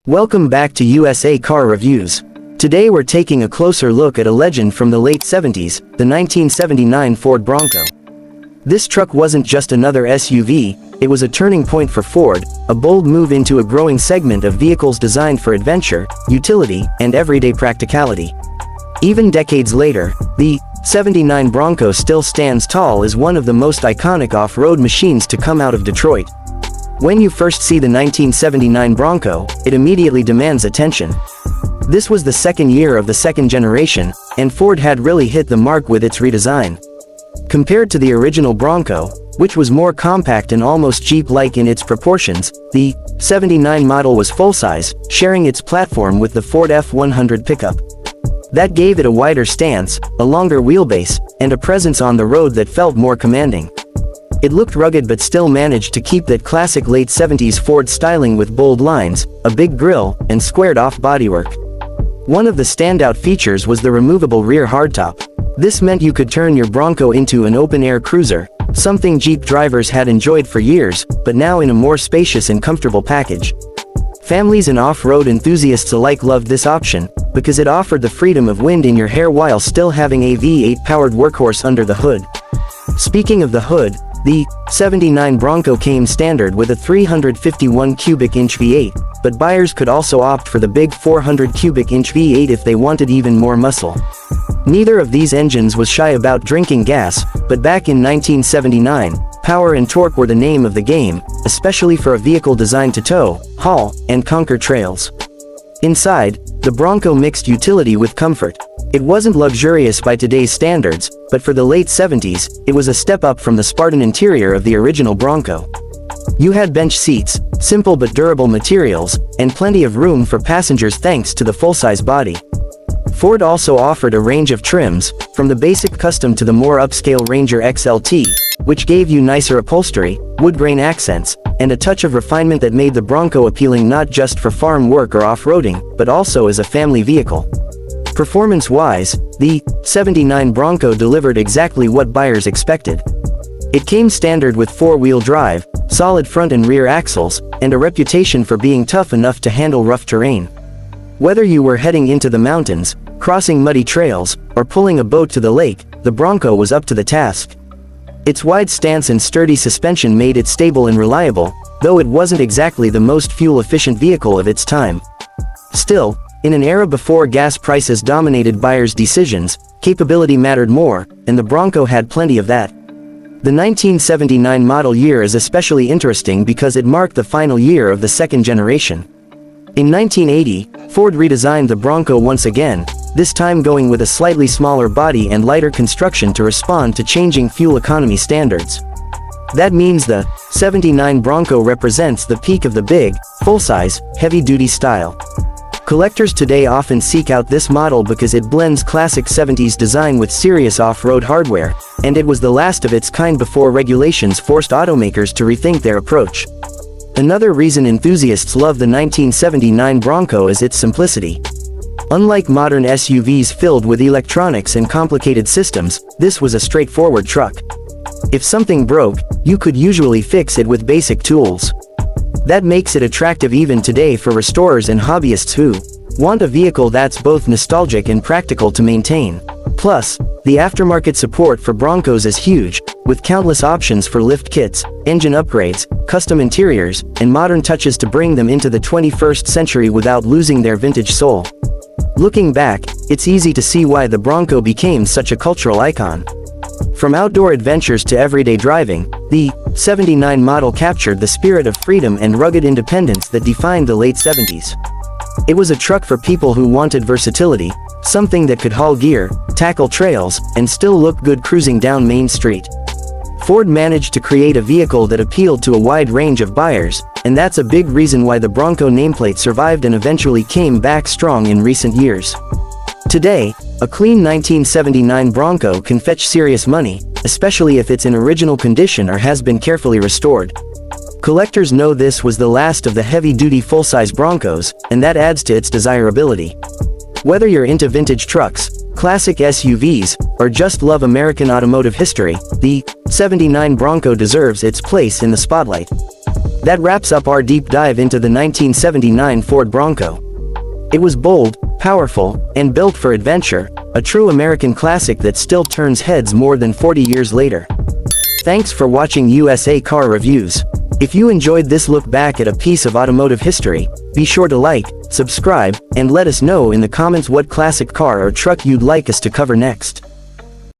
Welcome back to USA Car Reviews. Today we're taking a closer look at a legend from the late 70s, the 1979 Ford Bronco. This truck wasn't just another SUV, it was a turning point for Ford, a bold move into a growing segment of vehicles designed for adventure, utility, and everyday practicality. Even decades later, the '79 Bronco still stands tall as one of the most iconic off-road machines to come out of Detroit. When you first see the 1979 Bronco, it immediately demands attention. This was the second year of the second generation, and Ford had really hit the mark with its redesign. Compared to the original Bronco, which was more compact and almost Jeep-like in its proportions, the '79 model was full-size, sharing its platform with the Ford F-100 pickup. That gave it a wider stance, a longer wheelbase, and a presence on the road that felt more commanding. It looked rugged but still managed to keep that classic late 70s Ford styling with bold lines, a big grille, and squared-off bodywork. One of the standout features was the removable rear hardtop. This meant you could turn your Bronco into an open-air cruiser, something Jeep drivers had enjoyed for years, but now in a more spacious and comfortable package. Families and off-road enthusiasts alike loved this option, because it offered the freedom of wind in your hair while still having a V8-powered workhorse under the hood. Speaking of the hood, the '79 Bronco came standard with a 351 cubic inch V8, but buyers could also opt for the big 400 cubic inch V8 if they wanted even more muscle. Neither of these engines was shy about drinking gas, but back in 1979, power and torque were the name of the game, especially for a vehicle designed to tow, haul, and conquer trails. Inside, the Bronco mixed utility with comfort. It wasn't luxurious by today's standards, but for the late 70s, it was a step up from the Spartan interior of the original Bronco. You had bench seats, simple but durable materials, and plenty of room for passengers thanks to the full-size body. Ford also offered a range of trims, from the basic Custom to the more upscale Ranger XLT, which gave you nicer upholstery, wood grain accents, and a touch of refinement that made the Bronco appealing not just for farm work or off-roading, but also as a family vehicle. Performance-wise, the '79 Bronco delivered exactly what buyers expected. It came standard with four-wheel drive, solid front and rear axles, and a reputation for being tough enough to handle rough terrain. Whether you were heading into the mountains, crossing muddy trails, or pulling a boat to the lake, the Bronco was up to the task. Its wide stance and sturdy suspension made it stable and reliable, though it wasn't exactly the most fuel-efficient vehicle of its time. Still, in an era before gas prices dominated buyers' decisions, capability mattered more, and the Bronco had plenty of that. The 1979 model year is especially interesting because it marked the final year of the second generation. In 1980, Ford redesigned the Bronco once again, this time going with a slightly smaller body and lighter construction to respond to changing fuel economy standards. That means the '79 Bronco represents the peak of the big, full-size, heavy-duty style. Collectors today often seek out this model because it blends classic '70s design with serious off-road hardware, and it was the last of its kind before regulations forced automakers to rethink their approach. Another reason enthusiasts love the 1979 Bronco is its simplicity. Unlike modern SUVs filled with electronics and complicated systems, this was a straightforward truck. If something broke, you could usually fix it with basic tools. That makes it attractive even today for restorers and hobbyists who want a vehicle that's both nostalgic and practical to maintain. Plus, the aftermarket support for Broncos is huge, with countless options for lift kits, engine upgrades, custom interiors, and modern touches to bring them into the 21st century without losing their vintage soul. Looking back, it's easy to see why the Bronco became such a cultural icon. From outdoor adventures to everyday driving, the '79 model captured the spirit of freedom and rugged independence that defined the late 70s. It was a truck for people who wanted versatility, something that could haul gear, tackle trails, and still look good cruising down Main Street. Ford managed to create a vehicle that appealed to a wide range of buyers, and that's a big reason why the Bronco nameplate survived and eventually came back strong in recent years. Today, a clean 1979 Bronco can fetch serious money, especially if it's in original condition or has been carefully restored. Collectors know this was the last of the heavy-duty full-size Broncos, and that adds to its desirability. Whether you're into vintage trucks, classic SUVs, or just love American automotive history, the '79 Bronco deserves its place in the spotlight. That wraps up our deep dive into the 1979 Ford Bronco. It was bold, powerful, and built for adventure, a true American classic that still turns heads more than 40 years later. Thanks for watching USA Car Reviews. If you enjoyed this look back at a piece of automotive history, be sure to like, subscribe, and let us know in the comments what classic car or truck you'd like us to cover next.